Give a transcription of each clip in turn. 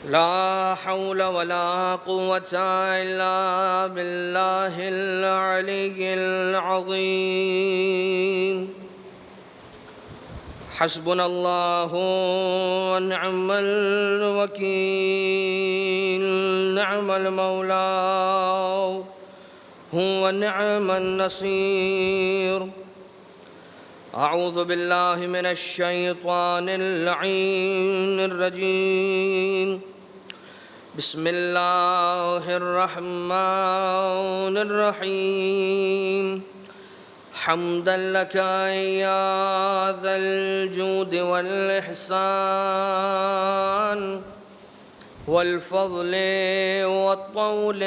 لا حول ولا قوة إلا بالله العلي العظيم. حسبنا الله ونعم الوكيل، نعم المولى ونعم النصير. أعوذ بالله من الشيطان اللعين الرجيم. بسم الله الرحمن الرحيم. حمدا لك يا ذا الجود والإحسان والفضل والطول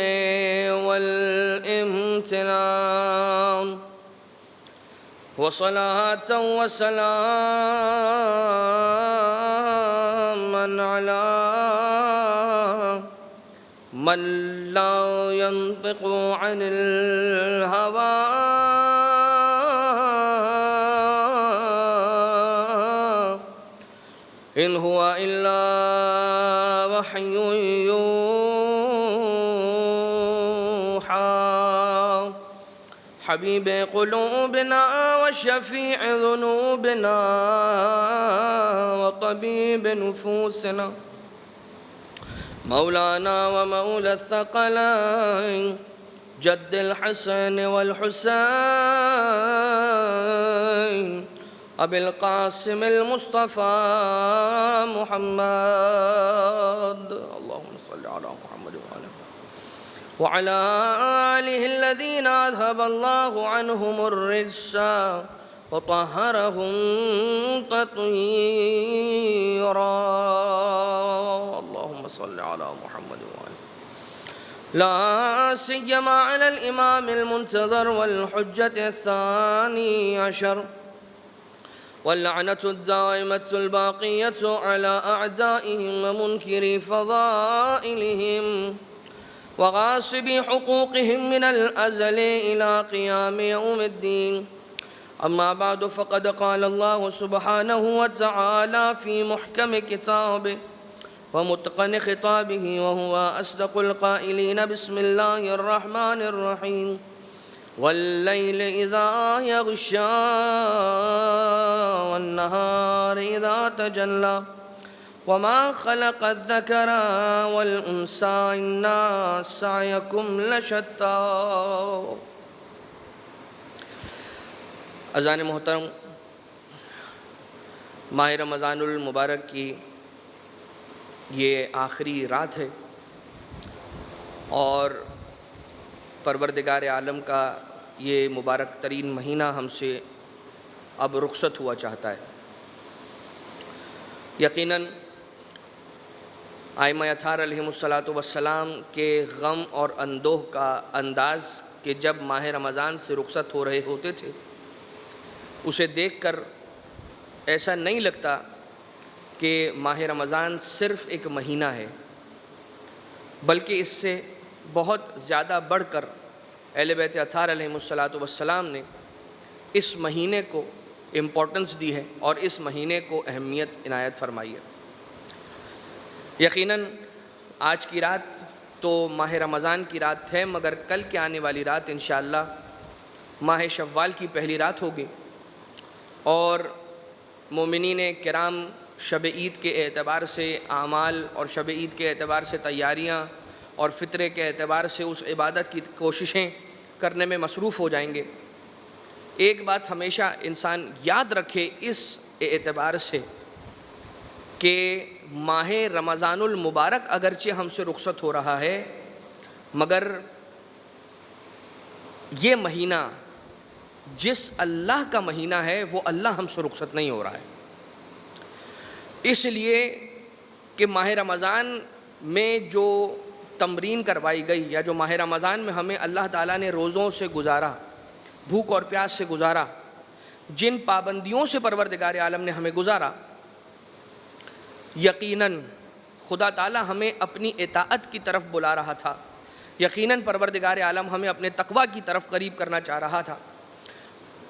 والامتنان، وصلاة وسلاما على من لا ينطق عن الهوى إن هو إلا وحي يوحى. حبيب قلوبنا وشفيع ذنوبنا وطبيب نفوسنا، مولانا ومولى الثقلين جد الحسن والحسين أبي القاسم المصطفى محمد. اللهم صل على محمد وعلى آله الذين أذهب الله عنهم الرجس وطهرهم تطهيرا. اللهم صل على محمد وآله، لا سيما على الإمام المنتظر والحجة الثاني عشر، واللعنة الدائمة الباقية على أعدائهم ومنكري فضائلهم وغاصبي حقوقهم من الأزل إلى قيام يوم الدين. أما بعد، فقد قال الله سبحانه وتعالى في محكم كتابه ومتقن خطابه وهو أصدق القائلين: بسم الله الرحمن الرحيم. والليل إذا يغشى والنهار إذا تجلى وما خلق الذكر والأنثى إن سعيكم لشتى. اذان محترم، ماہ رمضان المبارک کی یہ آخری رات ہے اور پروردگار عالم کا یہ مبارک ترین مہینہ ہم سے اب رخصت ہوا چاہتا ہے۔ یقیناً ائمہ اطہار علیہم الصلاۃ کے غم اور اندوہ کا انداز کہ جب ماہ رمضان سے رخصت ہو رہے ہوتے تھے، اسے دیکھ کر ایسا نہیں لگتا کہ ماہ رمضان صرف ایک مہینہ ہے، بلکہ اس سے بہت زیادہ بڑھ کر اہل بیت اطہار علیہم السلام نے اس مہینے کو امپورٹنس دی ہے اور اس مہینے کو اہمیت عنایت فرمائی ہے۔ یقیناً آج کی رات تو ماہ رمضان کی رات ہے، مگر کل کے آنے والی رات انشاءاللہ ماہ شوال کی پہلی رات ہوگی، اور مومنین کرام شب عید کے اعتبار سے اعمال اور شب عید کے اعتبار سے تیاریاں اور فطرے کے اعتبار سے اس عبادت کی کوششیں کرنے میں مصروف ہو جائیں گے۔ ایک بات ہمیشہ انسان یاد رکھے اس اعتبار سے کہ ماہ رمضان المبارک اگرچہ ہم سے رخصت ہو رہا ہے، مگر یہ مہینہ جس اللہ کا مہینہ ہے وہ اللہ ہم سے رخصت نہیں ہو رہا ہے، اس لیے کہ ماہ رمضان میں جو تمرین کروائی گئی یا جو ماہ رمضان میں ہمیں اللہ تعالیٰ نے روزوں سے گزارا، بھوک اور پیاس سے گزارا، جن پابندیوں سے پروردگار عالم نے ہمیں گزارا، یقیناً خدا تعالیٰ ہمیں اپنی اطاعت کی طرف بلا رہا تھا، یقیناً پروردگار عالم ہمیں اپنے تقویٰ کی طرف قریب کرنا چاہ رہا تھا۔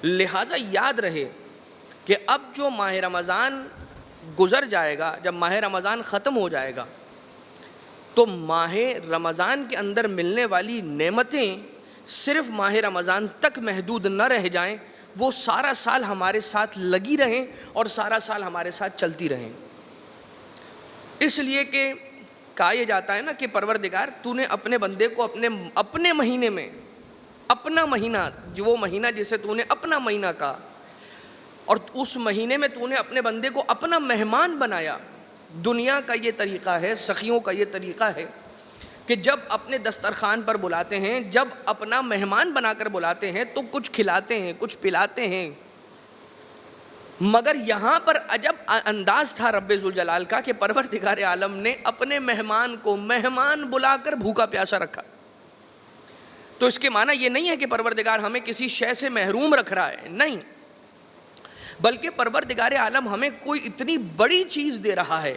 لہٰذا یاد رہے کہ اب جو ماہ رمضان گزر جائے گا، جب ماہ رمضان ختم ہو جائے گا، تو ماہ رمضان کے اندر ملنے والی نعمتیں صرف ماہ رمضان تک محدود نہ رہ جائیں، وہ سارا سال ہمارے ساتھ لگی رہیں اور سارا سال ہمارے ساتھ چلتی رہیں۔ اس لیے کہ کہا یہ جاتا ہے نا کہ پروردگار تو نے اپنے بندے کو اپنے مہینے میں، اپنا مہینہ، جو وہ مہینہ جسے تو نے اپنا مہینہ کہا، اور اس مہینے میں تو نے اپنے بندے کو اپنا مہمان بنایا۔ دنیا کا یہ طریقہ ہے، سخیوں کا یہ طریقہ ہے کہ جب اپنے دسترخوان پر بلاتے ہیں، جب اپنا مہمان بنا کر بلاتے ہیں تو کچھ کھلاتے ہیں، کچھ پلاتے ہیں، مگر یہاں پر عجب انداز تھا رب ذوالجلال کا کہ پروردگار عالم نے اپنے مہمان کو مہمان بلا کر بھوکا پیاسا رکھا۔ تو اس کے معنی یہ نہیں ہے کہ پروردگار ہمیں کسی شے سے محروم رکھ رہا ہے، نہیں، بلکہ پروردگار عالم ہمیں کوئی اتنی بڑی چیز دے رہا ہے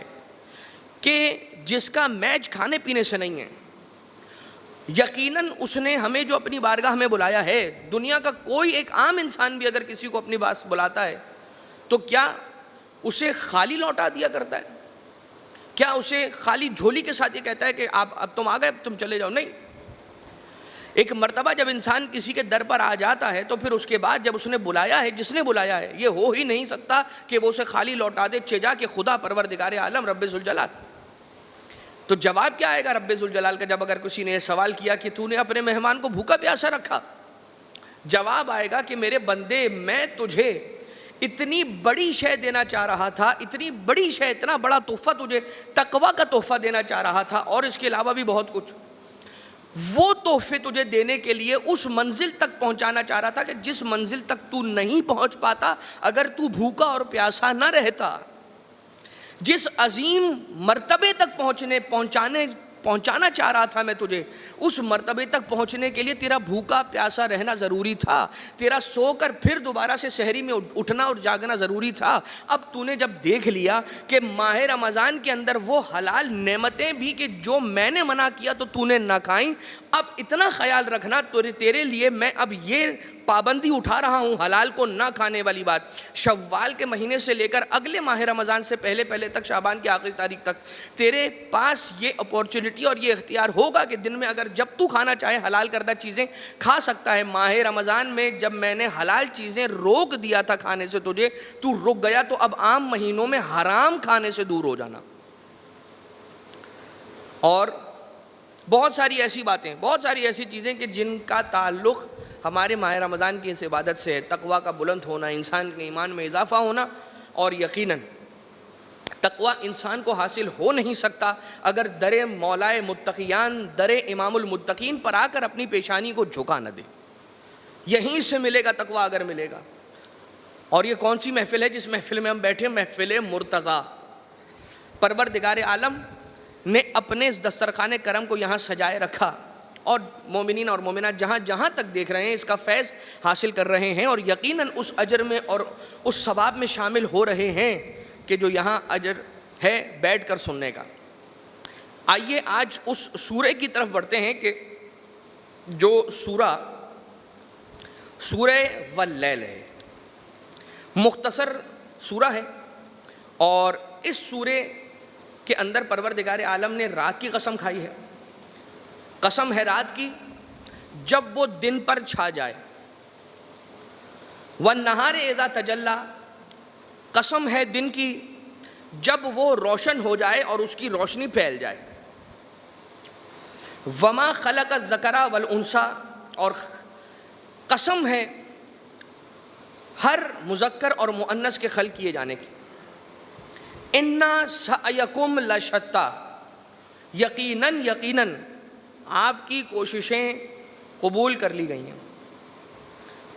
کہ جس کا میچ کھانے پینے سے نہیں ہے۔ یقیناً اس نے ہمیں جو اپنی بارگاہ میں بلایا ہے، دنیا کا کوئی ایک عام انسان بھی اگر کسی کو اپنی بات بلاتا ہے تو کیا اسے خالی لوٹا دیا کرتا ہے؟ کیا اسے خالی جھولی کے ساتھ یہ کہتا ہے کہ اب تم آ گئے، اب تم چلے جاؤ؟ نہیں۔ ایک مرتبہ جب انسان کسی کے در پر آ جاتا ہے تو پھر اس کے بعد جب اس نے بلایا ہے، جس نے بلایا ہے، یہ ہو ہی نہیں سکتا کہ وہ اسے خالی لوٹا دے، چجا کہ خدا پروردگار عالم رب ذوالجلال۔ تو جواب کیا آئے گا رب ذوالجلال کا جب اگر کسی نے یہ سوال کیا کہ تو نے اپنے مہمان کو بھوکا پیاسا رکھا؟ جواب آئے گا کہ میرے بندے، میں تجھے اتنی بڑی شے دینا چاہ رہا تھا، اتنی بڑی شے، اتنا بڑا تحفہ تجھے تقویٰ کا تحفہ دینا چاہ رہا تھا، اور اس کے علاوہ بھی بہت کچھ۔ وہ تحفے تجھے دینے کے لیے اس منزل تک پہنچانا چاہ رہا تھا کہ جس منزل تک تو نہیں پہنچ پاتا اگر تو بھوکا اور پیاسا نہ رہتا۔ جس عظیم مرتبے تک پہنچانا چاہ رہا تھا میں تجھے، اس مرتبے تک پہنچنے کے لیے تیرا بھوکا پیاسا رہنا ضروری تھا، تیرا سو کر پھر دوبارہ سے سحری میں اٹھنا اور جاگنا ضروری تھا۔ اب تو نے جب دیکھ لیا کہ ماہ رمضان کے اندر وہ حلال نعمتیں بھی کہ جو میں نے منع کیا تو نے نہ کھائیں، اب اتنا خیال رکھنا تیرے لیے میں اب یہ پابندی اٹھا رہا ہوں حلال کو نہ کھانے والی بات۔ شوال کے مہینے سے لے کر اگلے ماہ رمضان سے پہلے تک، شعبان کی آخری تاریخ تک تیرے پاس یہ اپورچونٹی اور یہ اختیار ہوگا کہ دن میں اگر جب تو کھانا چاہے حلال کردہ چیزیں کھا سکتا ہے۔ ماہ رمضان میں جب میں نے حلال چیزیں روک دیا تھا کھانے سے تجھے، تو رک گیا، تو اب عام مہینوں میں حرام کھانے سے دور ہو جانا۔ اور بہت ساری ایسی باتیں، بہت ساری ایسی چیزیں کہ جن کا تعلق ہمارے ماہ رمضان کی اس عبادت سے ہے۔ تقویٰ کا بلند ہونا، انسان کے ایمان میں اضافہ ہونا، اور یقیناً تقویٰ انسان کو حاصل ہو نہیں سکتا اگر در مولائے متقیان، در امام المتقین پر آ کر اپنی پیشانی کو جھکا نہ دے۔ یہیں سے ملے گا تقویٰ اگر ملے گا۔ اور یہ کون سی محفل ہے جس محفل میں ہم بیٹھے؟ محفل مرتضیٰ۔ پروردگار عالم نے اپنے اس دسترخوان کرم کو یہاں سجائے رکھا، اور مومنین اور مومنات جہاں جہاں تک دیکھ رہے ہیں اس کا فیض حاصل کر رہے ہیں، اور یقیناً اس اجر میں اور اس ثواب میں شامل ہو رہے ہیں کہ جو یہاں اجر ہے بیٹھ کر سننے کا۔ آئیے آج اس سورہ کی طرف بڑھتے ہیں کہ جو سورہ واللیل ہے، مختصر سورہ ہے، اور اس سورہ کے اندر پروردگار عالم نے رات کی قسم کھائی ہے۔ قسم ہے رات کی جب وہ دن پر چھا جائے، وَالنَّهَارِ اِذَا تَجَلَّى، قسم ہے دن کی جب وہ روشن ہو جائے اور اس کی روشنی پھیل جائے، وَمَا خَلَقَ الذَّكَرَ وَالْأُنثَى، اور قسم ہے ہر مذکر اور مؤنث کے خلق کیے جانے کی، اِنَّا سَعْيَكُمْ لَشَتَّى، یقیناً آپ کی کوششیں قبول کر لی گئی ہیں۔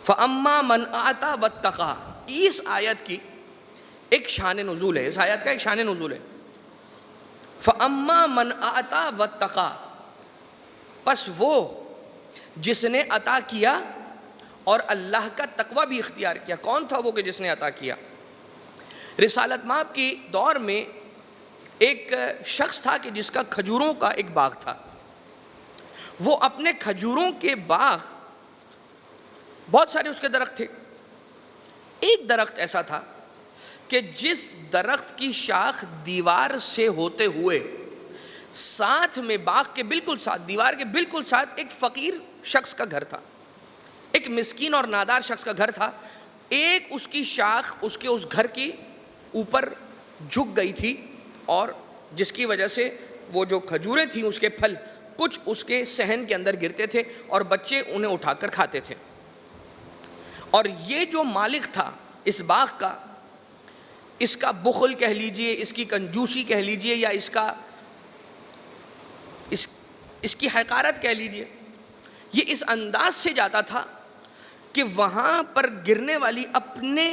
فَأَمَّا مَنْ أَعْطَى وَاتَّقَى، اس آیت کی ایک شان نزول ہے، اس آیت کا ایک شان نزول ہے۔ فَأَمَّا مَنْ أَعْطَى وَاتَّقَى، پس وہ جس نے عطا کیا اور اللہ کا تقوی بھی اختیار کیا۔ کون تھا وہ کہ جس نے عطا کیا؟ رسالت مآب کی دور میں ایک شخص تھا کہ جس کا کھجوروں کا ایک باغ تھا۔ وہ اپنے کھجوروں کے باغ، بہت سارے اس کے درخت تھے، ایک درخت ایسا تھا کہ جس درخت کی شاخ دیوار سے ہوتے ہوئے ساتھ میں باغ کے بالکل ساتھ، دیوار کے بالکل ساتھ ایک فقیر شخص کا گھر تھا، ایک مسکین اور نادار شخص کا گھر تھا. ایک اس کی شاخ اس کے اس گھر کی اوپر جھک گئی تھی، اور جس کی وجہ سے وہ جو کھجوریں تھیں اس کے پھل کچھ اس کے صحن کے اندر گرتے تھے اور بچے انہیں اٹھا کر کھاتے تھے. اور یہ جو مالک تھا اس باغ کا، اس کا بخل کہہ لیجئے، اس کی کنجوسی کہہ لیجئے، یا اس کی حقارت کہہ لیجئے، یہ اس انداز سے جاتا تھا کہ وہاں پر گرنے والی اپنے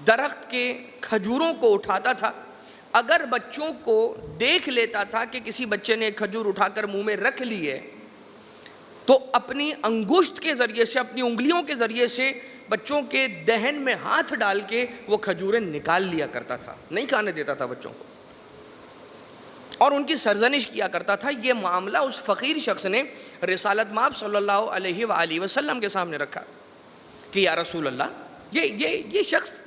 درخت کے کھجوروں کو اٹھاتا تھا. اگر بچوں کو دیکھ لیتا تھا کہ کسی بچے نے ایک کھجور اٹھا کر منہ میں رکھ لی ہے، تو اپنی انگشت کے ذریعے سے، اپنی انگلیوں کے ذریعے سے بچوں کے دہن میں ہاتھ ڈال کے وہ کھجوریں نکال لیا کرتا تھا، نہیں کھانے دیتا تھا بچوں کو، اور ان کی سرزنش کیا کرتا تھا. یہ معاملہ اس فقیر شخص نے رسالت مآب صلی اللہ علیہ وآلہ وسلم کے سامنے رکھا کہ یا رسول اللہ، یہ شخص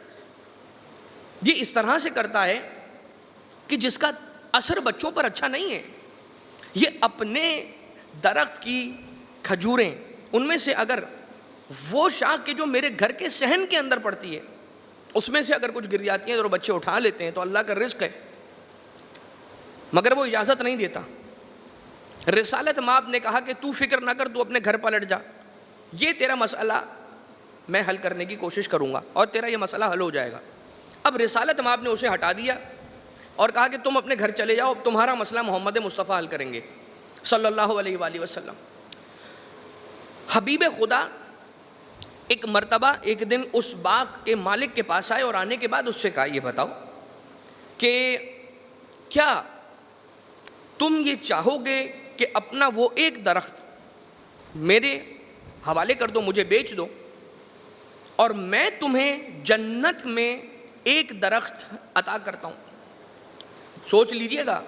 یہ اس طرح سے کرتا ہے کہ جس کا اثر بچوں پر اچھا نہیں ہے. یہ اپنے درخت کی کھجوریں، ان میں سے اگر وہ شاخ کے جو میرے گھر کے صحن کے اندر پڑتی ہے اس میں سے اگر کچھ گر جاتی ہیں اور بچے اٹھا لیتے ہیں تو اللہ کا رزق ہے، مگر وہ اجازت نہیں دیتا. رسالت مآب نے کہا کہ تو فکر نہ کر، تو اپنے گھر پلٹ جا، یہ تیرا مسئلہ میں حل کرنے کی کوشش کروں گا اور تیرا یہ مسئلہ حل ہو جائے گا. اب رسالت مآب نے اسے ہٹا دیا اور کہا کہ تم اپنے گھر چلے جاؤ، اب تمہارا مسئلہ محمد مصطفیٰ حل کریں گے صلی اللہ علیہ وآلہ وسلم. حبیب خدا ایک مرتبہ ایک دن اس باغ کے مالک کے پاس آئے اور آنے کے بعد اس سے کہا یہ بتاؤ کہ کیا تم یہ چاہو گے کہ اپنا وہ ایک درخت میرے حوالے کر دو، مجھے بیچ دو، اور میں تمہیں جنت میں ایک درخت عطا کرتا ہوں. سوچ لیجئے گا،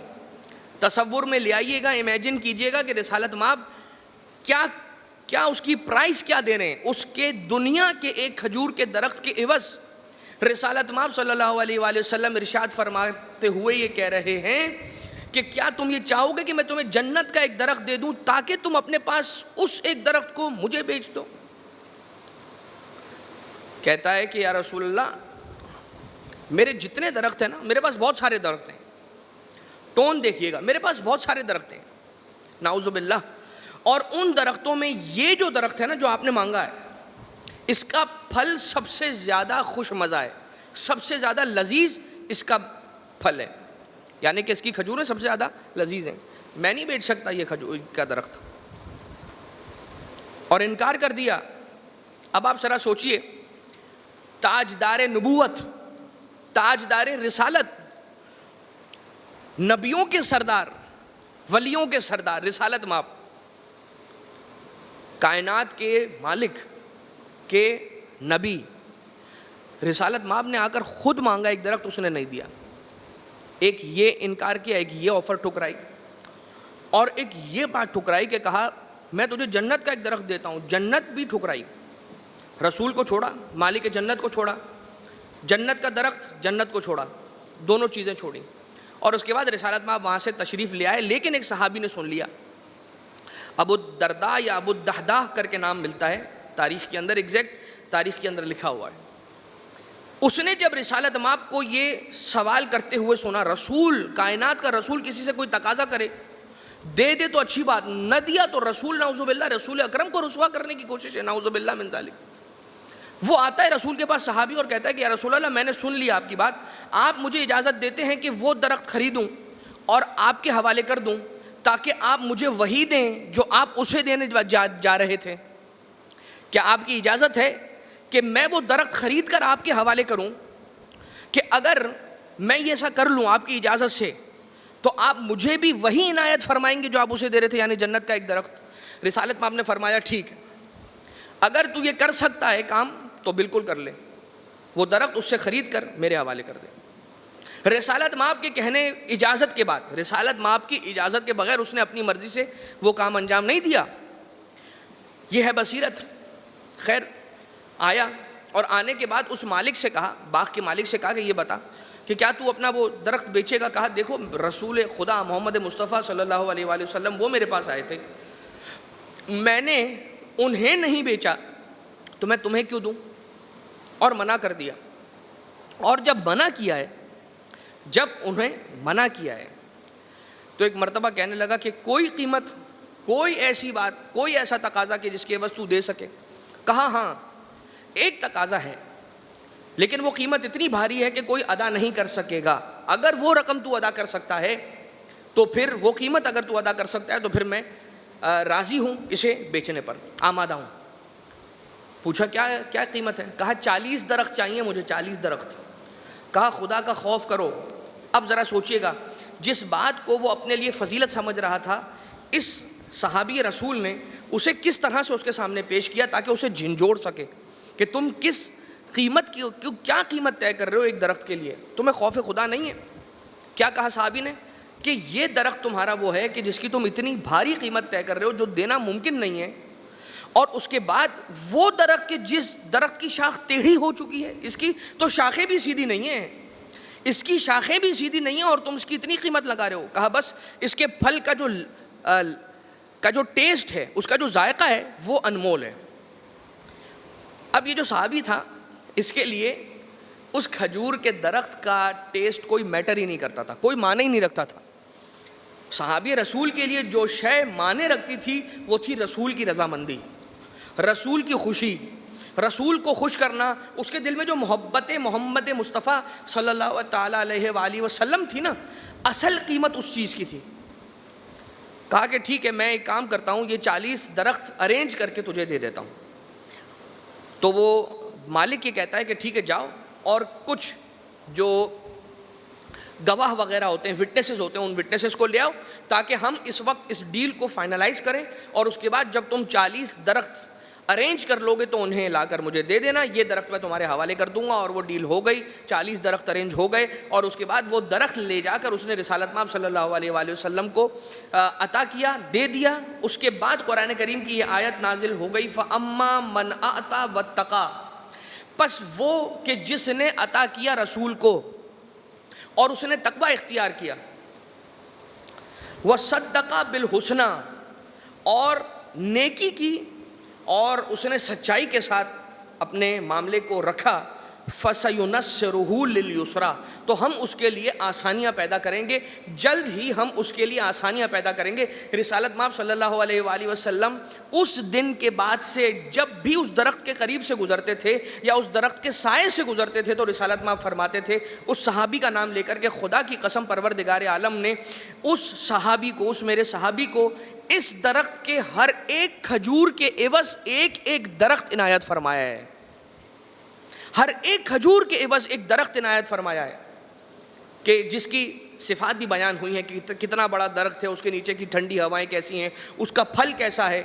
تصور میں لے آئیے گا، امیجن کیجئے گا کہ رسالت مآب کیا اس کی پرائس کیا دے رہے ہیں. اس کے دنیا کے ایک کھجور کے درخت کے عوض رسالت مآب صلی اللہ علیہ وآلہ وسلم ارشاد فرماتے ہوئے یہ کہہ رہے ہیں کہ کیا تم یہ چاہو گے کہ میں تمہیں جنت کا ایک درخت دے دوں تاکہ تم اپنے پاس اس ایک درخت کو مجھے بیچ دو. کہتا ہے کہ یا رسول اللہ، میرے جتنے درخت ہیں نا، میرے پاس بہت سارے درخت ہیں، ٹون دیکھیے گا، میرے پاس بہت سارے درخت ہیں نعوذ باللہ، اور ان درختوں میں یہ جو درخت ہے نا جو آپ نے مانگا ہے، اس کا پھل سب سے زیادہ خوش مزہ ہے، سب سے زیادہ لذیذ اس کا پھل ہے، یعنی کہ اس کی کھجوریں سب سے زیادہ لذیذ ہیں، میں نہیں بیچ سکتا یہ کھجور کا درخت. اور انکار کر دیا. اب آپ ذرا سوچئے، تاجدار نبوت، تاجدار رسالت، نبیوں کے سردار، ولیوں کے سردار رسالت مآب، کائنات کے مالک کے نبی، رسالت مآب نے آ کر خود مانگا ایک درخت، اس نے نہیں دیا. ایک یہ انکار کیا، ایک یہ آفر ٹھکرائی، اور ایک یہ بات ٹھکرائی کہ کہا میں تجھے جنت کا ایک درخت دیتا ہوں. جنت بھی ٹھکرائی، رسول کو چھوڑا، مالک جنت کو چھوڑا، جنت کا درخت جنت کو چھوڑا، دونوں چیزیں چھوڑی. اور اس کے بعد رسالت مآب وہاں سے تشریف لے آئے. لیکن ایک صحابی نے سن لیا، ابو الدرداء یا ابو الدحداح کر کے نام ملتا ہے تاریخ کے اندر، ایگزیکٹ تاریخ کے اندر لکھا ہوا ہے. اس نے جب رسالت مآب کو یہ سوال کرتے ہوئے سنا، رسول، کائنات کا رسول کسی سے کوئی تقاضا کرے، دے دے تو اچھی بات، نہ دیا تو رسول نعوذ باللہ، رسول اکرم کو رسوا کرنے کی کوشش ہے، نعوذ باللہ من ذالک. وہ آتا ہے رسول کے پاس صحابی اور کہتا ہے کہ یا رسول اللہ، میں نے سن لیا آپ کی بات، آپ مجھے اجازت دیتے ہیں کہ وہ درخت خریدوں اور آپ کے حوالے کر دوں تاکہ آپ مجھے وہی دیں جو آپ اسے دینے جا رہے تھے. کیا آپ کی اجازت ہے کہ میں وہ درخت خرید کر آپ کے حوالے کروں کہ اگر میں یہ ایسا کر لوں آپ کی اجازت سے تو آپ مجھے بھی وہی عنایت فرمائیں گے جو آپ اسے دے رہے تھے، یعنی جنت کا ایک درخت؟ رسالت مآب نے فرمایا ٹھیک ہے، اگر تو یہ کر سکتا ہے کام تو بالکل کر لے، وہ درخت اس سے خرید کر میرے حوالے کر دے. رسالت مآب کے کہنے اجازت کے بعد، رسالت مآب کی اجازت کے بغیر اس نے اپنی مرضی سے وہ کام انجام نہیں دیا. یہ ہے بصیرت. خیر، آیا اور آنے کے بعد اس مالک سے کہا، باغ کے مالک سے کہا کہ یہ بتا کہ کیا تو اپنا وہ درخت بیچے گا؟ کہا دیکھو رسول خدا محمد مصطفیٰ صلی اللہ علیہ وآلہ وسلم وہ میرے پاس آئے تھے، میں نے انہیں نہیں بیچا تو میں تمہیں کیوں دوں؟ اور منع کر دیا۔ اور جب منع کیا ہے، جب انہیں منع کیا ہے تو ایک مرتبہ کہنے لگا کہ کوئی قیمت، کوئی ایسی بات، کوئی ایسا تقاضا کہ جس کے عوض تو دے سکے؟ کہا ہاں ایک تقاضا ہے، لیکن وہ قیمت اتنی بھاری ہے کہ کوئی ادا نہیں کر سکے گا، اگر وہ رقم تو ادا کر سکتا ہے تو پھر وہ قیمت اگر تو ادا کر سکتا ہے تو پھر میں راضی ہوں اسے بیچنے پر، آمادہ ہوں۔ پوچھا کیا قیمت ہے؟ کہا 40 درخت چاہیے مجھے، 40 درخت۔ کہا خدا کا خوف کرو۔ اب ذرا سوچئے گا، جس بات کو وہ اپنے لیے فضیلت سمجھ رہا تھا، اس صحابی رسول نے اسے کس طرح سے اس کے سامنے پیش کیا تاکہ اسے جھنجھوڑ سکے کہ تم کس قیمت کی، کیا قیمت طے کر رہے ہو ایک درخت کے لیے؟ تمہیں خوف خدا نہیں ہے؟ کیا کہا صحابی نے کہ یہ درخت تمہارا وہ ہے کہ جس کی تم اتنی بھاری قیمت طے کر رہے ہو جو دینا ممکن نہیں ہے، اور اس کے بعد وہ درخت کے جس درخت کی شاخ ٹیڑھی ہو چکی ہے، اس کی تو شاخیں بھی سیدھی نہیں ہیں، اس کی شاخیں بھی سیدھی نہیں ہیں اور تم اس کی اتنی قیمت لگا رہے ہو۔ کہا بس اس کے پھل کا جو ٹیسٹ ہے، اس کا جو ذائقہ ہے وہ انمول ہے۔ اب یہ جو صحابی تھا اس کے لیے اس کھجور کے درخت کا ٹیسٹ کوئی میٹر ہی نہیں کرتا تھا، کوئی معنی ہی نہیں رکھتا تھا۔ صحابی رسول کے لیے جو شے معنی رکھتی تھی وہ تھی رسول کی رضامندی، رسول کی خوشی، رسول کو خوش کرنا، اس کے دل میں جو محبت محمد مصطفیٰ صلی اللہ تعالیٰ علیہ وآلہ وسلم تھی نا، اصل قیمت اس چیز کی تھی۔ کہا کہ ٹھیک ہے میں ایک کام کرتا ہوں، یہ 40 درخت ارینج کر کے تجھے دے دیتا ہوں۔ تو وہ مالک یہ کہتا ہے کہ ٹھیک ہے جاؤ، اور کچھ جو گواہ وغیرہ ہوتے ہیں، وٹنسز ہوتے ہیں، ان وٹنسز کو لے آؤ تاکہ ہم اس وقت اس ڈیل کو فائنلائز کریں، اور اس کے بعد جب تم 40 درخت ارینج کر لوگے تو انہیں لا کر مجھے دے دینا، یہ درخت میں تمہارے حوالے کر دوں گا۔ اور وہ ڈیل ہو گئی، 40 درخت ارینج ہو گئے، اور اس کے بعد وہ درخت لے جا کر اس نے رسالت مآب صلی اللہ علیہ وآلہ وسلم کو عطا کیا، دے دیا۔ اس کے بعد قرآن کریم کی یہ آیت نازل ہو گئی، فَأَمَّا مَنْ أَعْطَى وَاتَّقَى، پس وہ کہ جس نے عطا کیا رسول کو اور اس نے تقوی اختیار کیا، وَصَدَّقَ بِالْحُسْنَى، اور نیکی کی اور اس نے سچائی کے ساتھ اپنے معاملے کو رکھا، فَسَيُنَسِّرُهُ لِلْيُسْرَى، تو ہم اس کے لیے آسانیاں پیدا کریں گے، جلد ہی ہم اس کے لیے آسانیاں پیدا کریں گے۔ رسالت مآب صلی اللہ علیہ وآلہ وسلم اس دن کے بعد سے جب بھی اس درخت کے قریب سے گزرتے تھے یا اس درخت کے سائے سے گزرتے تھے تو رسالت مآب فرماتے تھے اس صحابی کا نام لے کر کہ خدا کی قسم پروردگار عالم نے اس صحابی کو، اس میرے صحابی کو اس درخت کے ہر ایک کھجور کے عوض ایک ایک درخت عنایت فرمایا ہے، ہر ایک کھجور کے عوض ایک درخت عنایت فرمایا ہے، کہ جس کی صفات بھی بیان ہوئی ہیں کہ کتنا بڑا درخت ہے، اس کے نیچے کی ٹھنڈی ہوائیں کیسی ہیں، اس کا پھل کیسا ہے۔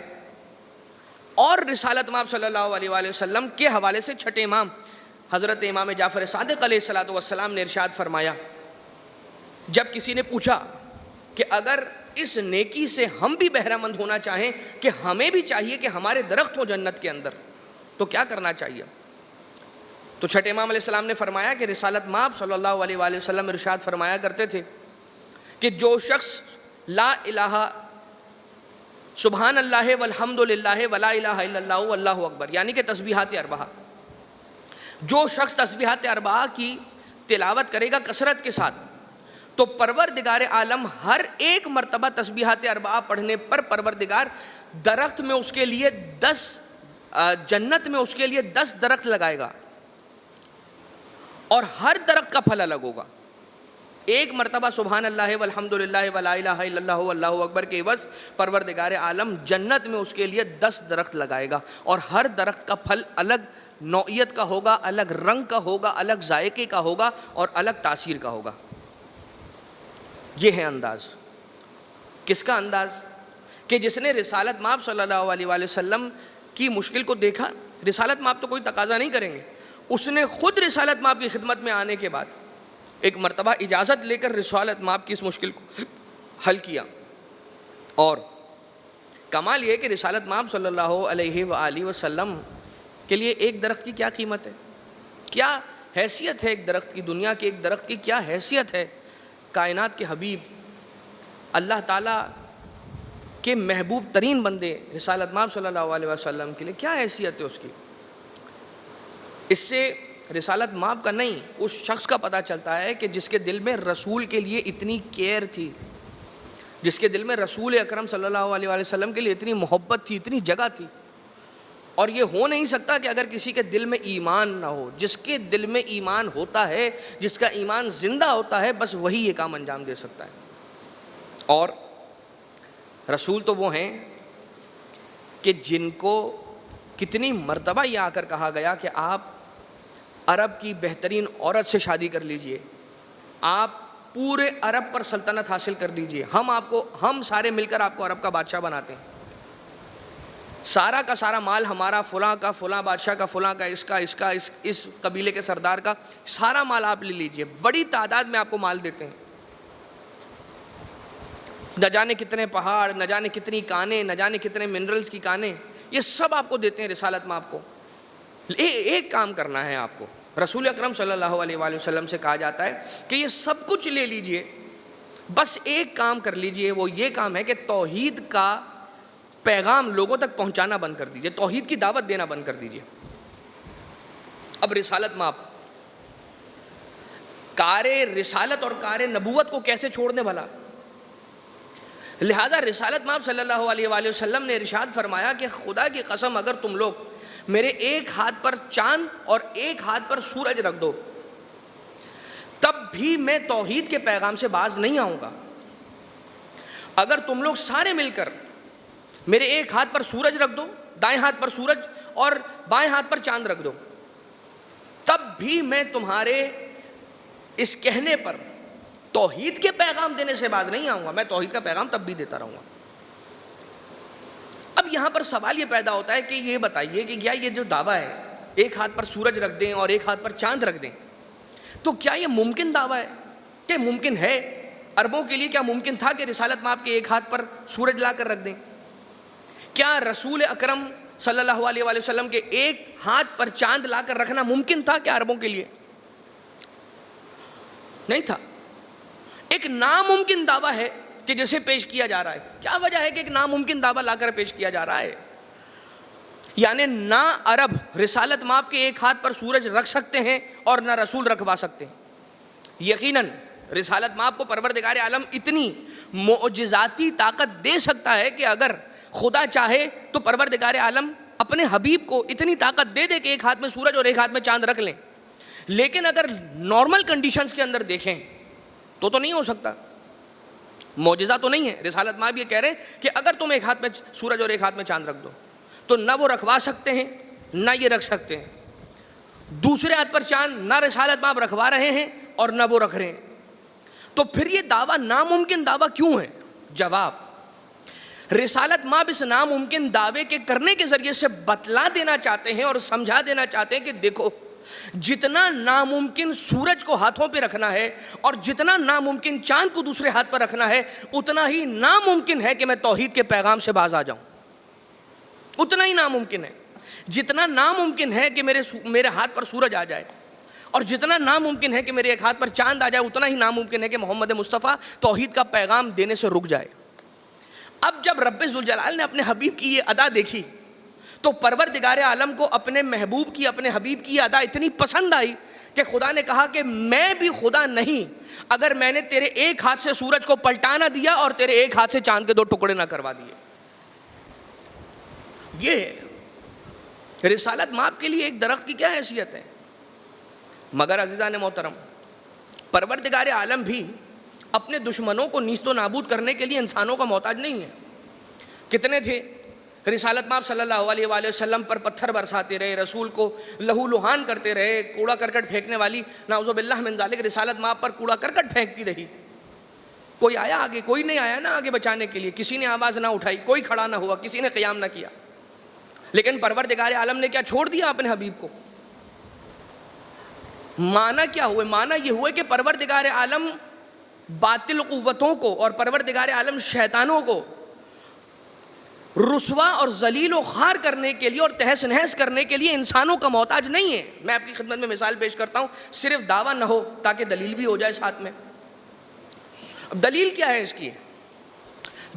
اور رسالت مآب صلی اللہ علیہ وآلہ وسلم کے حوالے سے چھٹے امام حضرت امام جعفر صادق علیہ السلام نے ارشاد فرمایا، جب کسی نے پوچھا کہ اگر اس نیکی سے ہم بھی بہرہ مند ہونا چاہیں کہ ہمیں بھی چاہیے کہ ہمارے درخت ہوں جنت کے اندر تو کیا کرنا چاہیے، تو چھٹے امام علیہ السلام نے فرمایا کہ رسالت مآب صلی اللہ علیہ وآلہ وسلم ارشاد فرمایا کرتے تھے کہ جو شخص لا الہ سبحان اللہ والحمد للہ ولا الہ الا اللہ واللہ اکبر، یعنی کہ تسبیحات اربعہ، جو شخص تسبیحات اربعہ کی تلاوت کرے گا کثرت کے ساتھ تو پروردگار عالم ہر ایک مرتبہ تسبیحات اربعہ پڑھنے پر پروردگار درخت میں اس کے لیے 10 جنت میں اس کے لیے 10 درخت لگائے گا، اور ہر درخت کا پھل الگ ہوگا۔ ایک مرتبہ سبحان اللہ والحمد للہ ولا الہ الا اللہ واللہ اکبر کے عوض پروردگار عالم جنت میں اس کے لیے 10 درخت لگائے گا، اور ہر درخت کا پھل الگ نوعیت کا ہوگا، الگ رنگ کا ہوگا، الگ ذائقے کا ہوگا اور الگ تاثیر کا ہوگا۔ یہ ہے انداز، کس کا انداز؟ کہ جس نے رسالت مآب صلی اللہ علیہ وآلہ وسلم کی مشکل کو دیکھا۔ رسالت مآب تو کوئی تقاضا نہیں کریں گے، اس نے خود رسالت مآب کی خدمت میں آنے کے بعد ایک مرتبہ اجازت لے کر رسالت مآب کی اس مشکل کو حل کیا۔ اور کمال یہ کہ رسالت مآب صلی اللہ علیہ وآلہ وسلم کے لیے ایک درخت کی کیا قیمت ہے؟ کیا حیثیت ہے ایک درخت کی، دنیا کے ایک درخت کی کیا حیثیت ہے، کائنات کے حبیب اللہ تعالیٰ کے محبوب ترین بندے رسالت مآب صلی اللہ علیہ وسلم کے لیے کیا حیثیت ہے اس کی۔ اس سے رسالت مآب کا نہیں، اس شخص کا پتہ چلتا ہے کہ جس کے دل میں رسول کے لیے اتنی کیئر تھی، جس کے دل میں رسول اکرم صلی اللہ علیہ وسلم کے لیے اتنی محبت تھی، اتنی جگہ تھی۔ اور یہ ہو نہیں سکتا کہ اگر کسی کے دل میں ایمان نہ ہو۔ جس کے دل میں ایمان ہوتا ہے، جس کا ایمان زندہ ہوتا ہے، بس وہی یہ کام انجام دے سکتا ہے۔ اور رسول تو وہ ہیں کہ جن کو کتنی مرتبہ یہ آ کر کہا گیا کہ آپ عرب کی بہترین عورت سے شادی کر لیجئے، آپ پورے عرب پر سلطنت حاصل کر لیجئے، ہم سارے مل کر آپ کو عرب کا بادشاہ بناتے ہیں، سارا کا سارا مال ہمارا، فلاں کا فلاں بادشاہ کا، فلاں کا اس قبیلے کے سردار کا، سارا مال آپ لے لیجئے، بڑی تعداد میں آپ کو مال دیتے ہیں، نہ جانے کتنے پہاڑ، نہ جانے کتنی کانیں، نہ جانے کتنے منرلز کی کانیں، یہ سب آپ کو دیتے ہیں رسالت مآب کو۔ ایک کام کرنا ہے آپ کو، رسول اکرم صلی اللہ علیہ وآلہ وسلم سے کہا جاتا ہے کہ یہ سب کچھ لے لیجئے، بس ایک کام کر لیجئے، وہ یہ کام ہے کہ توحید کا پیغام لوگوں تک پہنچانا بند کر دیجئے، توحید کی دعوت دینا بند کر دیجئے۔ اب رسالت مآب، کار رسالت اور کار نبوت کو کیسے چھوڑ دیں بھلا؟ لہٰذا رسالت مآب صلی اللہ علیہ وآلہ وسلم نے ارشاد فرمایا کہ خدا کی قسم اگر تم لوگ میرے ایک ہاتھ پر چاند اور ایک ہاتھ پر سورج رکھ دو تب بھی میں توحید کے پیغام سے باز نہیں آؤں گا۔ اگر تم لوگ سارے مل کر میرے ایک ہاتھ پر سورج رکھ دو، دائیں ہاتھ پر سورج اور بائیں ہاتھ پر چاند رکھ دو، تب بھی میں تمہارے اس کہنے پر توحید کے پیغام دینے سے باز نہیں آؤں گا، میں توحید کا پیغام تب بھی دیتا رہوں گا۔ اب یہاں پر سوال یہ پیدا ہوتا ہے کہ یہ بتائیے کہ کیا یہ جو دعویٰ ہے ایک ہاتھ پر سورج رکھ دیں اور ایک ہاتھ پر چاند رکھ دیں، تو کیا یہ ممکن دعویٰ ہے؟ کہ ممکن ہے؟ عربوں کے لیے کیا ممکن تھا کہ رسالت مآب کے ایک ہاتھ پر سورج لا کر رکھ دیں؟ کیا رسول اکرم صلی اللہ علیہ وآلہ وسلم کے ایک ہاتھ پر چاند لا کر رکھنا ممکن تھا کیا عربوں کے لیے؟ نہیں تھا۔ ایک ناممکن دعویٰ ہے کہ جسے پیش کیا جا رہا ہے۔ کیا وجہ ہے کہ ایک ناممکن دعویٰ لا کر پیش کیا جا رہا ہے؟ یعنی نہ عرب رسالت مآب کے ایک ہاتھ پر سورج رکھ سکتے ہیں اور نہ رسول رکھوا سکتے ہیں۔ یقیناً رسالت مآب کو پروردگار عالم اتنی معجزاتی طاقت دے سکتا ہے کہ اگر خدا چاہے تو پروردگار عالم اپنے حبیب کو اتنی طاقت دے دے کہ ایک ہاتھ میں سورج اور ایک ہاتھ میں چاند رکھ لیں، لیکن اگر نارمل کنڈیشنز کے اندر دیکھیں تو نہیں ہو سکتا، معجزہ تو نہیں ہے۔ رسالت مآب یہ کہہ رہے ہیں کہ اگر تم ایک ہاتھ میں سورج اور ایک ہاتھ میں چاند رکھ دو تو نہ وہ رکھوا سکتے ہیں نہ یہ رکھ سکتے ہیں۔ دوسرے ہاتھ پر چاند نہ رسالت مآب رکھوا رہے ہیں اور نہ وہ رکھ رہے ہیں، تو پھر یہ دعویٰ ناممکن دعویٰ کیوں ہے؟ جواب، رسالت مآب اس ناممکن دعوے کے کرنے کے ذریعے سے بتلا دینا چاہتے ہیں اور سمجھا دینا چاہتے ہیں کہ دیکھو، جتنا ناممکن سورج کو ہاتھوں پہ رکھنا ہے اور جتنا ناممکن چاند کو دوسرے ہاتھ پر رکھنا ہے، اتنا ہی ناممکن ہے کہ میں توحید کے پیغام سے باز آ جاؤں۔ اتنا ہی ناممکن ہے۔ جتنا ناممکن ہے کہ میرے ہاتھ پر سورج آ جائے اور جتنا ناممکن ہے کہ میرے ایک ہاتھ پر چاند آ جائے، اتنا ہی ناممکن ہے کہ محمد مصطفیٰ توحید کا پیغام دینے سے رک جائے۔ اب جب رب ذوالجلال نے اپنے حبیب کی یہ ادا دیکھی تو پروردگار عالم کو اپنے محبوب کی، اپنے حبیب کی ادا اتنی پسند آئی کہ خدا نے کہا کہ میں بھی خدا نہیں اگر میں نے تیرے ایک ہاتھ سے سورج کو پلٹا نہ دیا اور تیرے ایک ہاتھ سے چاند کے دو ٹکڑے نہ کروا دیے۔ یہ رسالت مآب کے لیے ایک درخت کی کیا حیثیت ہے؟ مگر عزیزان محترم، پروردگار عالم بھی اپنے دشمنوں کو نیست و نابود کرنے کے لیے انسانوں کا محتاج نہیں ہے۔ کتنے تھے رسالت مآب صلی اللہ علیہ وآلہ وسلم پر پتھر برساتے رہے، رسول کو لہو لہان کرتے رہے، کوڑا کرکٹ پھینکنے والی نعوذ باللہ من ذالک رسالت مآب پر کوڑا کرکٹ پھینکتی رہی۔ کوئی آیا آگے؟ کوئی نہیں آیا نا آگے بچانے کے لیے، کسی نے آواز نہ اٹھائی، کوئی کھڑا نہ ہوا، کسی نے قیام نہ کیا۔ لیکن پروردگار عالم نے کیا چھوڑ دیا اپنے حبیب کو؟ معنی کیا ہوئے؟ معنی یہ ہوئے کہ پروردگار عالم باطل قوتوں کو اور پروردگار عالم شیطانوں کو رسوا اور ذلیل و خوار کرنے کے لیے اور تہس نہس کرنے کے لیے انسانوں کا محتاج نہیں ہے. میں آپ کی خدمت میں مثال پیش کرتا ہوں, صرف دعویٰ نہ ہو تاکہ دلیل بھی ہو جائے ساتھ میں. اب دلیل کیا ہے اس کی؟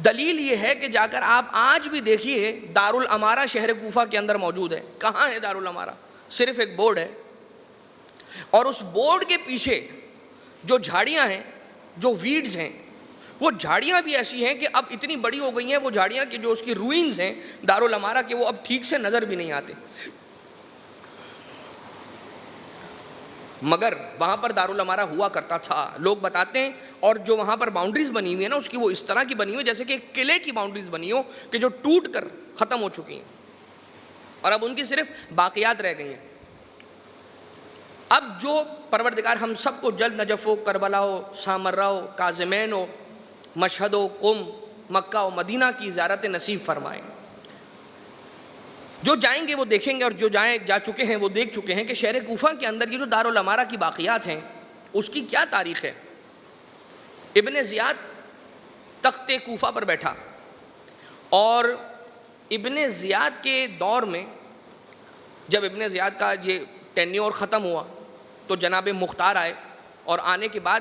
دلیل یہ ہے کہ جا کر آپ آج بھی دیکھیے دارالامارہ شہر کوفہ کے اندر موجود ہے. کہاں ہے دارالامارہ؟ صرف ایک بورڈ ہے, اور اس بورڈ کے پیچھے جو جھاڑیاں ہیں, جو ویڈز ہیں, وہ جھاڑیاں بھی ایسی ہیں کہ اب اتنی بڑی ہو گئی ہیں وہ جھاڑیاں کہ جو اس کی روئنز ہیں دارالامارہ کے, وہ اب ٹھیک سے نظر بھی نہیں آتے. مگر وہاں پر دارالامارہ ہوا کرتا تھا, لوگ بتاتے ہیں. اور جو وہاں پر باؤنڈریز بنی ہوئی ہیں نا, اس کی وہ اس طرح کی بنی ہوئی جیسے کہ ایک قلعے کی باؤنڈریز بنی ہو کہ جو ٹوٹ کر ختم ہو چکی ہیں, اور اب ان کی صرف باقیات رہ گئی ہیں. اب جو پروردگار ہم سب کو جلد نجف ہو, کربلا ہو, سامرہ ہو, کاظمین ہو, مشہد و قم, مکہ و مدینہ کی زیارت نصیب فرمائیں. جو جائیں گے وہ دیکھیں گے, اور جو جا چکے ہیں وہ دیکھ چکے ہیں کہ شہر کوفہ کے اندر یہ جو دارالامارہ کی باقیات ہیں اس کی کیا تاریخ ہے. ابن زیاد تخت کوفہ پر بیٹھا, اور ابن زیاد کے دور میں جب ابن زیاد کا یہ ٹینیور ختم ہوا تو جناب مختار آئے, اور آنے کے بعد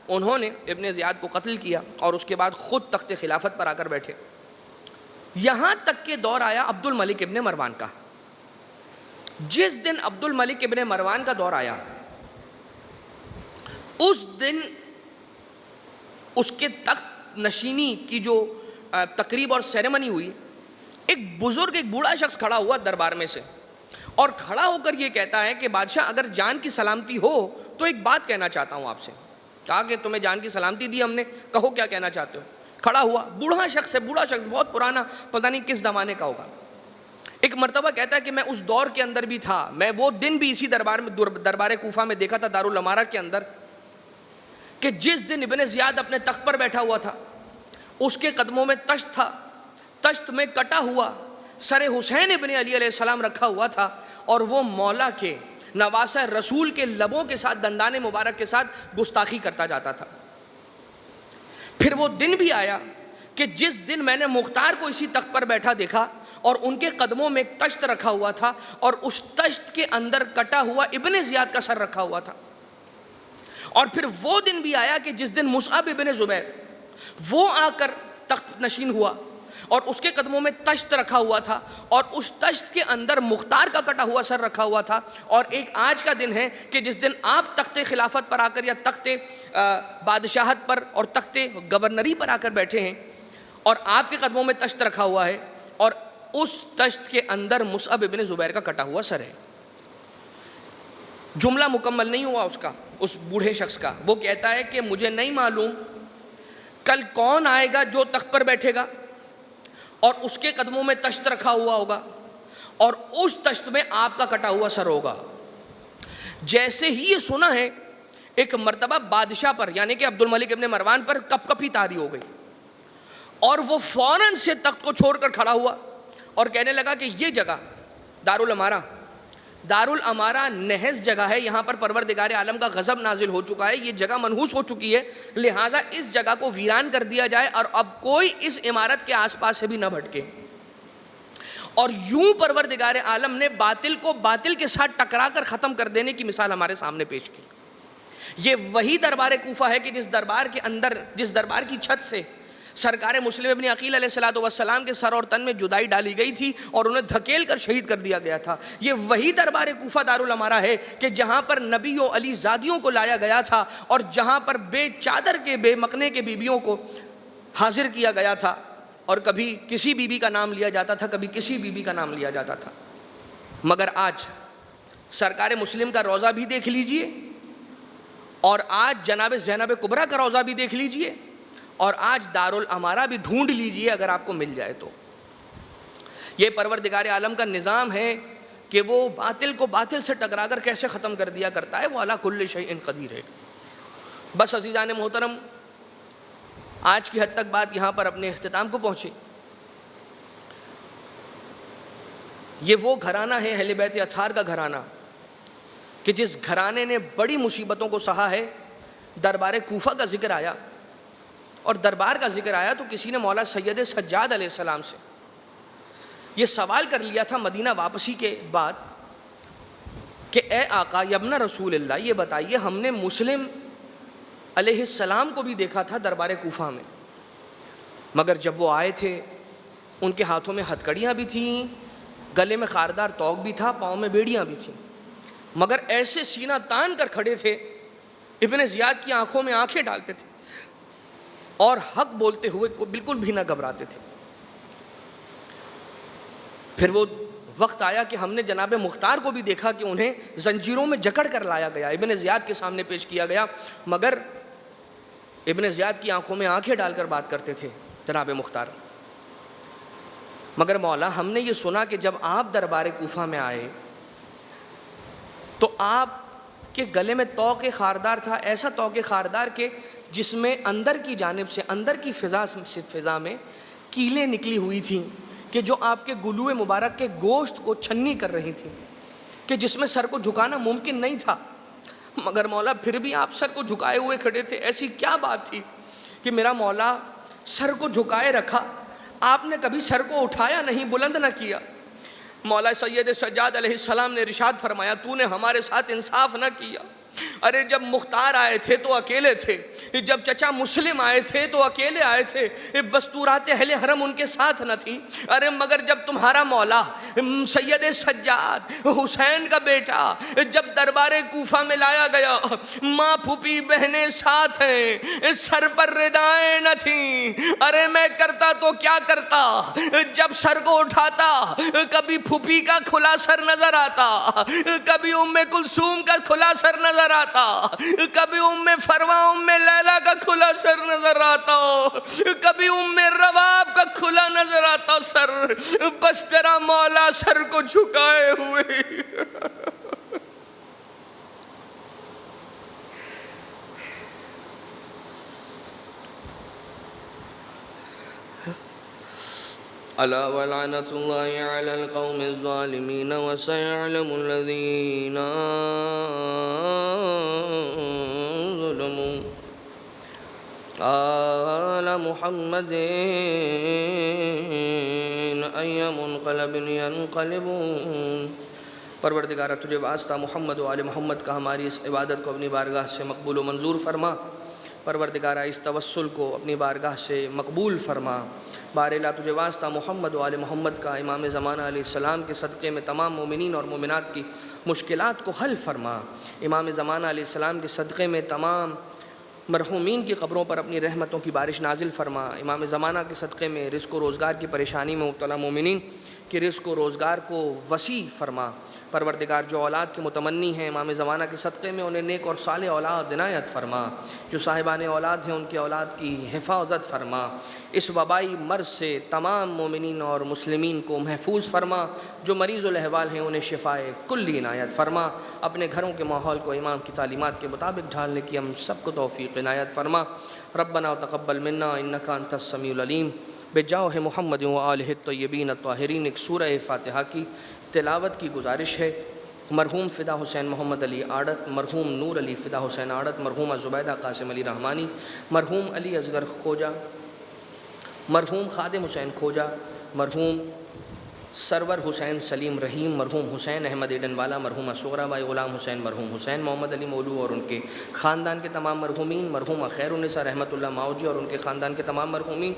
انہوں نے ابن زیاد کو قتل کیا, اور اس کے بعد خود تخت خلافت پر آ کر بیٹھے. یہاں تک کہ دور آیا عبد الملک ابن مروان کا. جس دن عبد الملک ابن مروان کا دور آیا, اس دن اس کے تخت نشینی کی جو تقریب اور سیریمنی ہوئی, ایک بزرگ, ایک بوڑھا شخص کھڑا ہوا دربار میں سے, اور کھڑا ہو کر یہ کہتا ہے کہ بادشاہ اگر جان کی سلامتی ہو تو ایک بات کہنا چاہتا ہوں آپ سے. کہا کہ تمہیں جان کی سلامتی دی ہم نے, کہو کیا کہنا چاہتے ہو. کھڑا ہوا, بوڑھا شخص ہے, بوڑھا شخص بہت پرانا, پتہ نہیں کس زمانے کا ہوگا. ایک مرتبہ کہتا ہے کہ میں اس دور کے اندر بھی تھا, میں وہ دن بھی اسی دربار کوفہ میں دیکھا تھا دارالامارہ کے اندر, کہ جس دن ابن زیاد اپنے تخت پر بیٹھا ہوا تھا اس کے قدموں میں تشت تھا, تشت میں کٹا ہوا سر حسین ابن علی علیہ السلام رکھا ہوا تھا, اور وہ مولا کے نواسہ رسول کے لبوں کے ساتھ, دندان مبارک کے ساتھ گستاخی کرتا جاتا تھا. پھر وہ دن بھی آیا کہ جس دن میں نے مختار کو اسی تخت پر بیٹھا دیکھا, اور ان کے قدموں میں ایک تشت رکھا ہوا تھا, اور اس تشت کے اندر کٹا ہوا ابن زیاد کا سر رکھا ہوا تھا. اور پھر وہ دن بھی آیا کہ جس دن مصعب ابن زبیر وہ آ کر تخت نشین ہوا, اور اس کے قدموں میں تشت رکھا ہوا تھا, اور اس تشت کے اندر مختار کا کٹا ہوا سر رکھا ہوا تھا. اور ایک آج کا دن ہے کہ جس دن آپ تخت خلافت پر آ کر, یا تخت بادشاہت پر اور تخت گورنری پر آ کر بیٹھے ہیں, اور آپ کے قدموں میں تشت رکھا ہوا ہے, اور اس تشت کے اندر مصعب ابن زبیر کا کٹا ہوا سر ہے. جملہ مکمل نہیں ہوا اس کا, اس بوڑھے شخص کا. وہ کہتا ہے کہ مجھے نہیں معلوم کل کون آئے گا جو تخت پر بیٹھے گا اور اس کے قدموں میں تشت رکھا ہوا ہوگا, اور اس تشت میں آپ کا کٹا ہوا سر ہوگا. جیسے ہی یہ سنا ہے, ایک مرتبہ بادشاہ پر یعنی کہ عبد الملک ابن مروان پر کپ کپی طاری ہو گئی, اور وہ فوراً سے تخت کو چھوڑ کر کھڑا ہوا اور کہنے لگا کہ یہ جگہ دارالامارہ نہز جگہ ہے, یہاں پر پروردگار عالم کا غضب نازل ہو چکا ہے, یہ جگہ منحوس ہو چکی ہے, لہٰذا اس جگہ کو ویران کر دیا جائے, اور اب کوئی اس عمارت کے آس پاس سے بھی نہ بھٹکے. اور یوں پروردگار عالم نے باطل کو باطل کے ساتھ ٹکرا کر ختم کر دینے کی مثال ہمارے سامنے پیش کی. یہ وہی دربار کوفہ ہے کہ جس دربار کے اندر, جس دربار کی چھت سے سرکار مسلم ابن عقیل علیہ السلام کے سر اور تن میں جدائی ڈالی گئی تھی اور انہیں دھکیل کر شہید کر دیا گیا تھا. یہ وہی دربار کوفہ دارالامارہ ہے کہ جہاں پر نبی و علی زادیوں کو لایا گیا تھا, اور جہاں پر بے چادر کے, بے مکنے کے بیبیوں کو حاضر کیا گیا تھا, اور کبھی کسی بیوی کا نام لیا جاتا تھا, کبھی کسی بیوی کا نام لیا جاتا تھا. مگر آج سرکار مسلم کا روضہ بھی دیکھ لیجئے, اور آج جناب زینب کبریٰ کا روضہ بھی دیکھ لیجئے, اور آج دارالامارہ بھی ڈھونڈ لیجئے اگر آپ کو مل جائے تو. یہ پروردگار عالم کا نظام ہے کہ وہ باطل کو باطل سے ٹکرا کر کیسے ختم کر دیا کرتا ہے, وہ علی کل شیء قدیر ہے. بس عزیزان محترم, آج کی حد تک بات یہاں پر اپنے اختتام کو پہنچی. یہ وہ گھرانہ ہے اہل بیت اطہار کا گھرانہ کہ جس گھرانے نے بڑی مصیبتوں کو سہا ہے. دربار کوفہ کا ذکر آیا, اور دربار کا ذکر آیا تو کسی نے مولا سید سجاد علیہ السلام سے یہ سوال کر لیا تھا مدینہ واپسی کے بعد کہ اے آقا یبن رسول اللہ، یہ بتائیے ہم نے مسلم علیہ السلام کو بھی دیکھا تھا دربار کوفہ میں، مگر جب وہ آئے تھے ان کے ہاتھوں میں ہتھکڑیاں بھی تھیں، گلے میں خاردار توق بھی تھا، پاؤں میں بیڑیاں بھی تھیں، مگر ایسے سینہ تان کر کھڑے تھے، ابن زیاد کی آنکھوں میں آنکھیں ڈالتے تھے اور حق بولتے ہوئے بالکل بھی نہ گھبراتے تھے۔ پھر وہ وقت آیا کہ ہم نے جناب مختار کو بھی دیکھا کہ انہیں زنجیروں میں جکڑ کر لایا گیا، ابن زیاد کے سامنے پیش کیا گیا، مگر ابن زیاد کی آنکھوں میں آنکھیں ڈال کر بات کرتے تھے جناب مختار۔ مگر مولا ہم نے یہ سنا کہ جب آپ دربار کوفہ میں آئے تو آپ کے گلے میں توق خاردار تھا، ایسا توق خاردار کہ جس میں اندر کی جانب سے، اندر کی فضا میں کیلیں نکلی ہوئی تھیں کہ جو آپ کے گلوئے مبارک کے گوشت کو چھنی کر رہی تھیں، کہ جس میں سر کو جھکانا ممکن نہیں تھا، مگر مولا پھر بھی آپ سر کو جھکائے ہوئے کھڑے تھے۔ ایسی کیا بات تھی کہ میرا مولا سر کو جھکائے رکھا، آپ نے کبھی سر کو اٹھایا نہیں، بلند نہ کیا۔ مولا سید سجاد علیہ السلام نے ارشاد فرمایا تو نے ہمارے ساتھ انصاف نہ کیا۔ ارے جب مختار آئے تھے تو اکیلے تھے، جب چچا مسلم آئے تھے تو اکیلے آئے تھے، دستورات اہل حرم ان کے ساتھ نہ تھی۔ ارے مگر جب تمہارا مولا سید سجاد حسین کا بیٹا جب دربار کوفہ میں لایا گیا، ماں پھوپھی بہنیں ساتھ ہیں، سر پر ردائیں نہ تھیں، ارے میں کرتا تو کیا کرتا، جب سر کو اٹھاتا کبھی پھوپھی کا کھلا سر نظر آتا، کبھی ام کلثوم کا کھلا سر نظر آتا، کبھی ام فروا ام لیلا کا کھلا سر نظر آتا، کبھی ام رواب کا کھلا نظر آتا سر، بس تیرا مولا سر کو جھکائے ہوئے۔ الا ولعنۃ اللہ علی القوم الظالمین وسيعلم الذین ظلموا آل محمد ای منقلب ینقلبون۔ پروردگارہ تجھے واسطہ محمد و آل محمد کا ہماری اس عبادت کو اپنی بارگاہ سے مقبول و منظور فرما، پروردگارہ اس توسل کو اپنی بارگاہ سے مقبول فرما۔ بار الہ تجھے واسطہ محمد و آل محمد کا امام زمانہ علیہ السلام کے صدقے میں تمام مومنین اور مومنات کی مشکلات کو حل فرما، امام زمانہ علیہ السلام کے صدقے میں تمام مرحومین کی قبروں پر اپنی رحمتوں کی بارش نازل فرما، امام زمانہ کے صدقے میں رزق و روزگار کی پریشانی میں مبتلا مومنین کہ رزق و روزگار کو وسیع فرما۔ پروردگار جو اولاد کے متمنی ہیں امام زمانہ کے صدقے میں انہیں نیک اور صالح اولاد عنایت فرما، جو صاحبان اولاد ہیں ان کی اولاد کی حفاظت فرما، اس وبائی مرض سے تمام مومنین اور مسلمین کو محفوظ فرما، جو مریض الاحوال ہیں انہیں شفائے کلی عنایت فرما، اپنے گھروں کے ماحول کو امام کی تعلیمات کے مطابق ڈھالنے کی ہم سب کو توفیق عنایت فرما۔ ربنا تقبل منا انک انت السمیع العلیم، بجاہ محمد و آلہ الطیبین الطاہرین۔ ایک سورہ فاتحہ کی تلاوت کی گزارش ہے۔ مرحوم فدا حسین محمد علی آڑت، مرحوم نور علی فدا حسین آڑت، مرحومہ زبیدہ قاسم علی رحمانی، مرحوم علی اصغر کھوجا، مرحوم خادم حسین کھوجا، مرحوم سرور حسین سلیم رحیم، مرحوم حسین احمد ایڈن والا، مرحومہ صغرا بائی غلام حسین، مرحوم حسین محمد علی مولو اور ان کے خاندان کے تمام مرحومین، مرحومہ خیر النساء رحمۃ اللہ ماؤجی اور ان کے خاندان کے تمام مرحومین،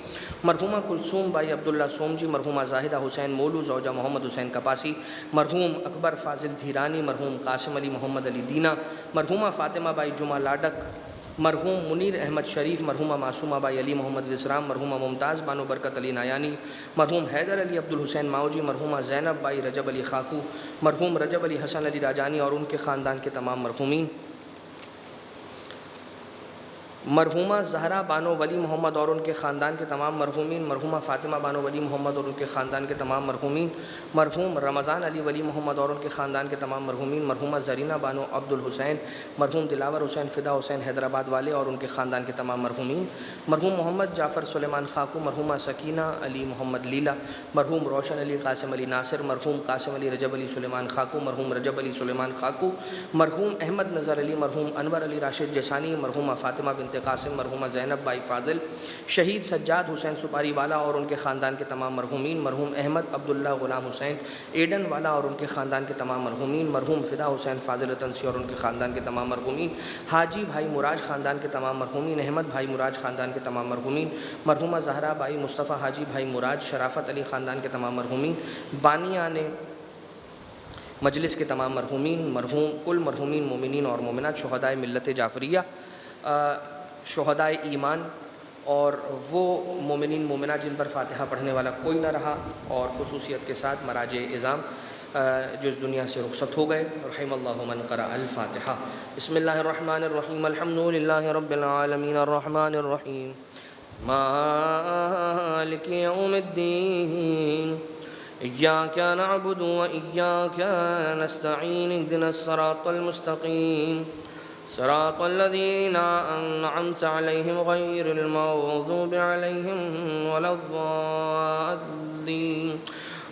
مرحومہ کلثوم بائی عبداللہ سومجی، مرحومہ زاہدہ حسین مولو زوجہ محمد حسین کپاسی، مرحوم اکبر فاضل دھیرانی، مرحوم قاسم علی محمد علی دینا، مرحومہ فاطمہ بائی جمعہ لاڈک، مرحوم منیر احمد شریف، مرحومہ معصومہ بائی علی محمد وسرام، مرحومہ ممتاز بانو برکت علی نایانی، مرحوم حیدر علی عبد الحسین ماؤجی، مرحومہ زینب بائی رجب علی خاکو، مرحوم رجب علی حسن علی راجانی اور ان کے خاندان کے تمام مرحومین، مرحومہ زہرا بانو ولی محمد اور ان کے خاندان کے تمام مرحومین، مرحومہ فاطمہ بانو ولی محمد اور ان کے خاندان کے تمام مرحومین، مرحوم رمضان علی ولی محمد اور ان کے خاندان کے تمام مرحومین، مرحومہ زرینہ بانو عبد الحسین، مرحوم دلاور حسین فدا حسین حیدرآباد والے اور ان کے خاندان کے تمام مرحومین، مرحوم محمد جعفر سلیمان خاکو، مرحومہ سکینہ علی محمد لیلا، مرحوم روشن علی قاسم علی ناصر، مرحوم قاسم علی رجب علی سلیمان خاکو، مرحوم رجب علی سلیمان خاکو، مرحوم احمد نظر علی، مرحوم انور علی راشد جیسانی، مرحومہ فاطمہ بنت محمد قاسم، مرحومہ زینب بائی فاضل، شہید سجاد حسین سپاری والا اور ان کے خاندان کے تمام مرحومین، مرحوم احمد عبداللہ غلام حسین ایڈن والا اور ان کے خاندان کے تمام مرحومین، مرحوم فدا حسین فاضل تنسی اور ان کے خاندان کے تمام مرحومین، حاجی بھائی مراج خاندان کے تمام مرحومین، احمد بھائی مراج خاندان کے تمام مرحومین، مرحومہ زہرا بائی مصطفیٰ حاجی بھائی مراج شرافت علی خاندان کے تمام مرحومین، بانیان مجلس کے تمام مرحومین، کل مرحومین مومنین اور مومنات، شہدائے ملت جعفریہ، شہدائے ایمان اور وہ مومنین مومنات جن پر فاتحہ پڑھنے والا کوئی نہ رہا، اور خصوصیت کے ساتھ مراجع اعظام جو اس دنیا سے رخصت ہو گئے، رحم اللہ من قرأ الفاتحہ۔ بسم اللہ الرحمن الرحیم، الحمد للہ رب العالمین، الرحمن الرحیم، مالک یوم الدین، إياك نعبد وإياك نستعين، اهدنا الصراط المستقيم، صراط الذين أنعمت عليهم غير المغضوب عليهم ولا الضالين.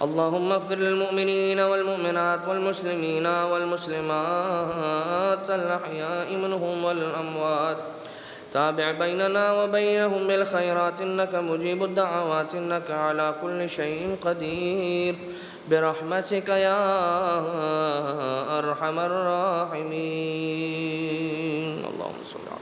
اللهم اغفر للمؤمنين والمؤمنات والمسلمين والمسلمات الأحياء منهم والأموات، تابع بيننا وبينهم بالخيرات إنك مجيب الدعوات، إنك على كل شيء قدير، برحمتك يا أرحم الراحمين. اللهم صل على